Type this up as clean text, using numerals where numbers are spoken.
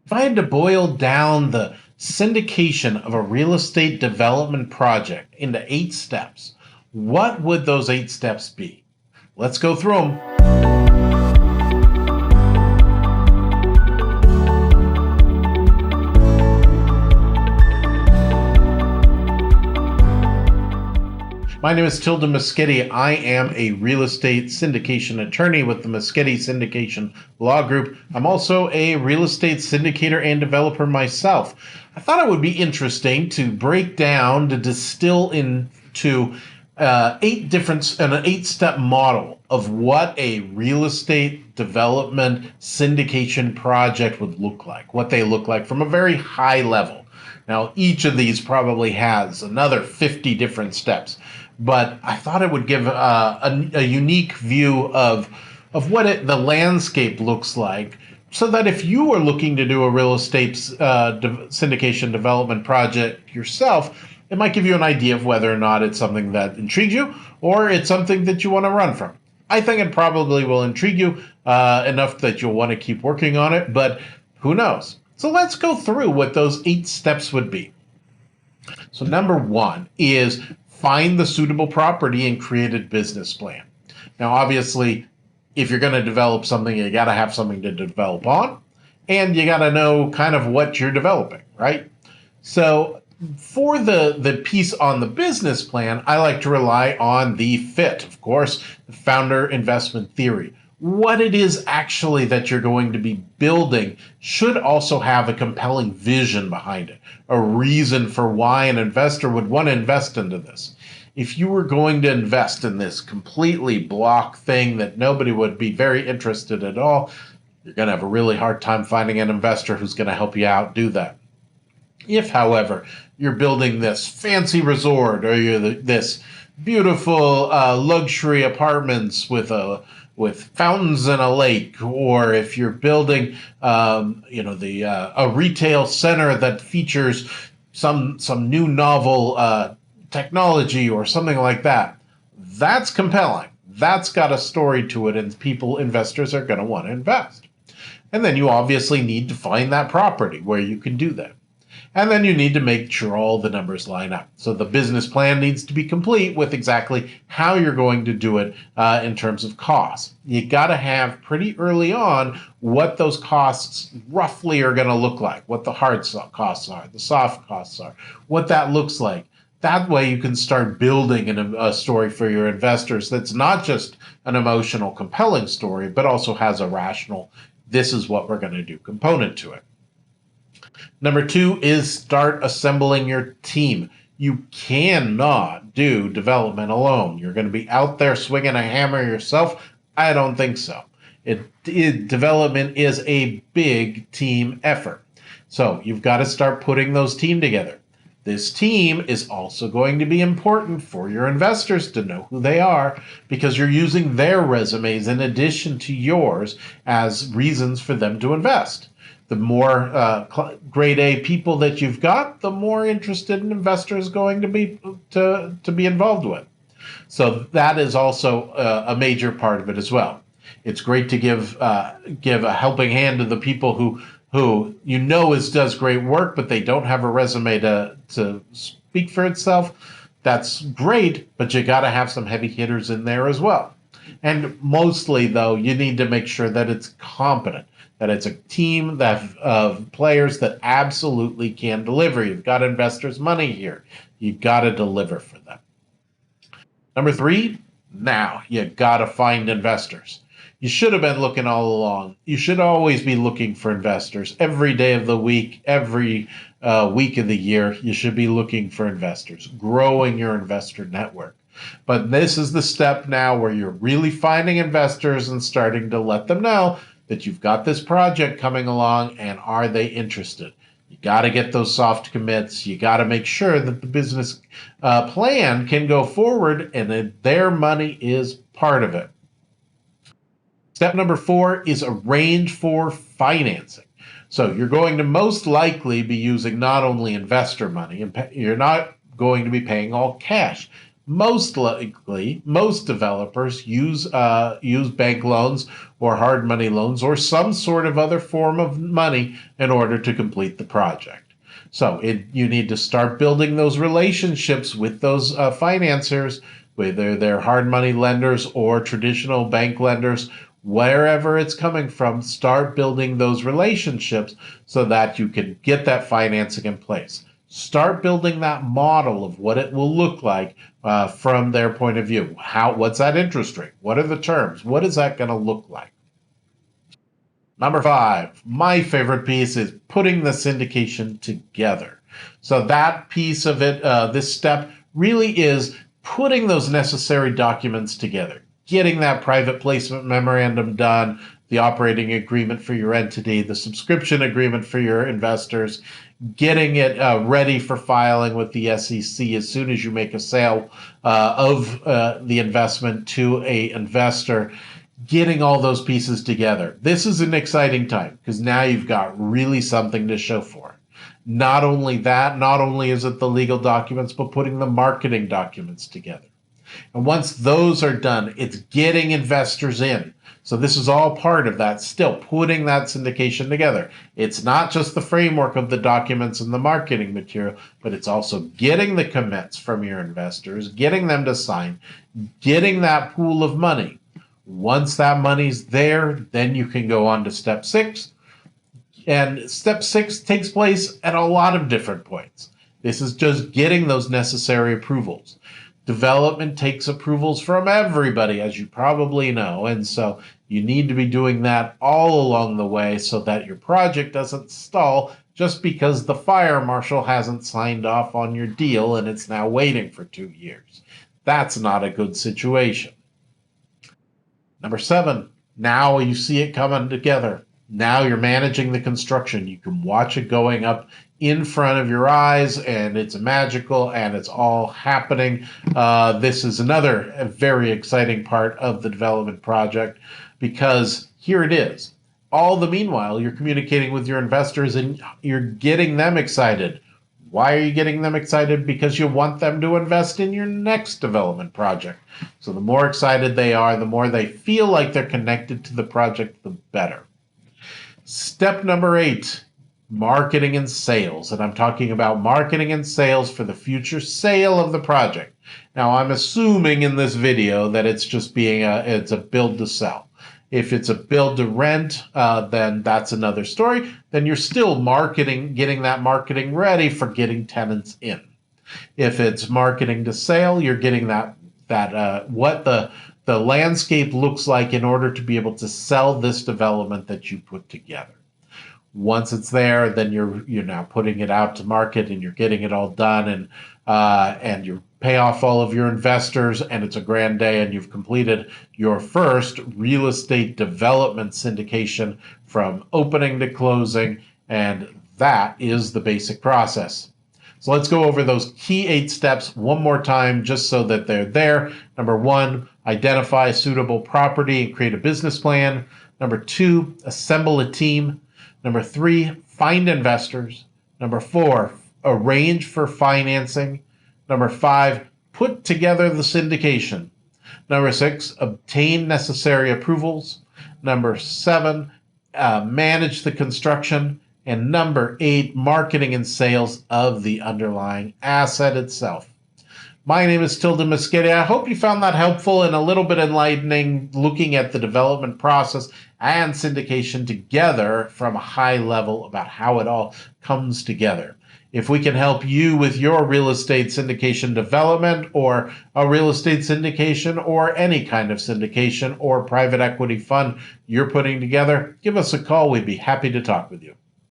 If I had to boil down the syndication of a real estate development project into 8 steps, what would those 8 steps be? Let's go through them. My name is Tilda Moschetti. I am a real estate syndication attorney with the Moschetti Syndication Law Group. I'm also a real estate syndicator and developer myself. I thought it would be interesting to break down, to distill into an 8-step model of what a real estate development syndication project would look like, what they look like from a very high level. Now, each of these probably has another 50 different steps, but I thought it would give a unique view of what the landscape looks like, so that if you are looking to do a real estate syndication development project yourself, it might give you an idea of whether or not it's something that intrigues you or it's something that you want to run from. I think it probably will intrigue you enough that you'll want to keep working on it, but who knows? So let's go through what those 8 steps would be. So number 1 is find the suitable property and create a business plan. Now, obviously, if you're going to develop something, you got to have something to develop on, and you got to know kind of what you're developing, right? So for the piece on the business plan, I like to rely on the FIT, of course, the founder investment theory. What it is actually that you're going to be building should also have a compelling vision behind it, a reason for why an investor would want to invest into this. If you were going to invest in this completely block thing that nobody would be very interested at all, you're going to have a really hard time finding an investor who's going to help you out do that. If, however, you're building this fancy resort or this beautiful luxury apartments with fountains and a lake, or if you're building, a retail center that features some new novel technology or something like that, that's compelling. That's got a story to it, and investors are going to want to invest. And then you obviously need to find that property where you can do that. And then you need to make sure all the numbers line up. So the business plan needs to be complete with exactly how you're going to do it in terms of costs. You got to have pretty early on what those costs roughly are going to look like, what the hard costs are, the soft costs are, what that looks like. That way you can start building a story for your investors that's not just an emotional, compelling story, but also has a rational, this is what we're going to do component to it. Number 2 is start assembling your team. You cannot do development alone. You're going to be out there swinging a hammer yourself? I don't think so. Development is a big team effort. So you've got to start putting those teams together. This team is also going to be important for your investors to know who they are, because you're using their resumes in addition to yours as reasons for them to invest. The more grade A people that you've got, the more interested an investor is going to be involved with. So that is also a major part of it as well. It's great to give a helping hand to the people who does great work, but they don't have a resume to speak for itself. That's great, but you got to have some heavy hitters in there as well. And mostly, though, you need to make sure that it's competent, that it's a team of players that absolutely can deliver. You've got investors' money here. You've got to deliver for them. Number 3, now you got to find investors. You should have been looking all along. You should always be looking for investors. Every day of the week, every week of the year, you should be looking for investors, growing your investor network. But this is the step now where you're really finding investors and starting to let them know that you've got this project coming along, and are they interested? You got to get those soft commits. You got to make sure that the business plan can go forward and that their money is part of it. Step number 4 is arrange for financing. So you're going to most likely be using not only investor money, and you're not going to be paying all cash. Most likely, most developers use bank loans or hard money loans or some sort of other form of money in order to complete the project. So you need to start building those relationships with those financiers, whether they're hard money lenders or traditional bank lenders, wherever it's coming from. Start building those relationships so that you can get that financing in place. Start building that model of what it will look like from their point of view. What's that interest rate? What are the terms? What is that going to look like? Number 5, my favorite piece is putting the syndication together. So that piece of it, this step really is putting those necessary documents together, getting that private placement memorandum done, the operating agreement for your entity, the subscription agreement for your investors, getting it ready for filing with the SEC as soon as you make a sale of the investment to an investor, getting all those pieces together. This is an exciting time because now you've got really something to show for it. Not only that, not only is it the legal documents, but putting the marketing documents together. And once those are done, it's getting investors in. So this is all part of that, still putting that syndication together. It's not just the framework of the documents and the marketing material, but it's also getting the commits from your investors, getting them to sign, getting that pool of money. Once that money's there, then you can go on to step 6. And step 6 takes place at a lot of different points. This is just getting those necessary approvals. Development takes approvals from everybody, as you probably know, and so you need to be doing that all along the way so that your project doesn't stall just because the fire marshal hasn't signed off on your deal and it's now waiting for 2 years. That's not a good situation. Number 7, now you see it coming together. Now you're managing the construction. You can watch it going up in front of your eyes, and it's magical, and it's all happening. This is another very exciting part of the development project because here it is. All the meanwhile, you're communicating with your investors and you're getting them excited. Why are you getting them excited? Because you want them to invest in your next development project. So the more excited they are, the more they feel like they're connected to the project, the better. Step number 8, marketing and sales. And I'm talking about marketing and sales for the future sale of the project. Now, I'm assuming in this video that it's just it's a build to sell. If it's a build to rent, then that's another story. Then you're still marketing, getting that marketing ready for getting tenants in. If it's marketing to sale, you're getting what the landscape looks like in order to be able to sell this development that you put together. Once it's there, then you're now putting it out to market and you're getting it all done, and you pay off all of your investors, and it's a grand day, and you've completed your first real estate development syndication from opening to closing, and that is the basic process. So let's go over those key 8 steps one more time just so that they're there. Number 1, identify a suitable property and create a business plan. Number 2, assemble a team. Number 3, find investors. Number 4, arrange for financing. Number 5, put together the syndication. Number 6, obtain necessary approvals. Number 7, manage the construction. And number 8, marketing and sales of the underlying asset itself. My name is Tilda Moschetti. I hope you found that helpful and a little bit enlightening, looking at the development process and syndication together from a high level about how it all comes together. If we can help you with your real estate syndication development or a real estate syndication or any kind of syndication or private equity fund you're putting together, give us a call. We'd be happy to talk with you.